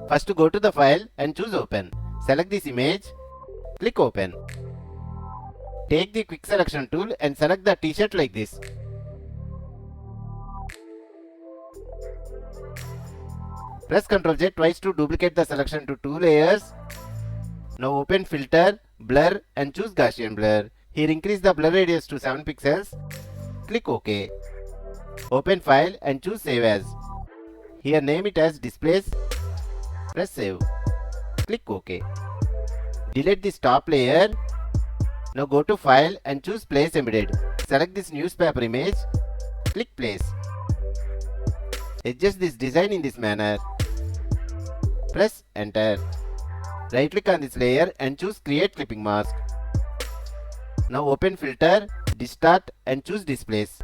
First go to the file and choose open. Select this image. Click open. Take the quick selection tool and select the t-shirt like this. Press Ctrl J twice to duplicate the selection to 2 layers. Now open filter, blur and choose Gaussian blur. Here increase the blur radius to 7 pixels. Click OK. Open file and choose save as. Here name it as displays. Press save. Click OK. Delete this top layer. Now go to file and choose place embedded. Select this newspaper image. Click place. Adjust this design in this manner. Press enter. Right click on this layer and choose create clipping mask. Now open filter, distort and choose displace.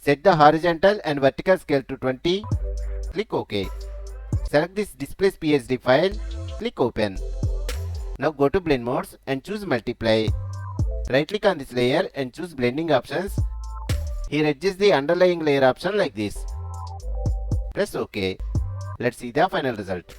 Set the horizontal and vertical scale to 20. Click OK. Select this displace PSD file. Click open. Now go to blend modes and choose multiply. Right click on this layer and choose blending options. Here adjust the underlying layer option like this. Press OK. Let's see the final result.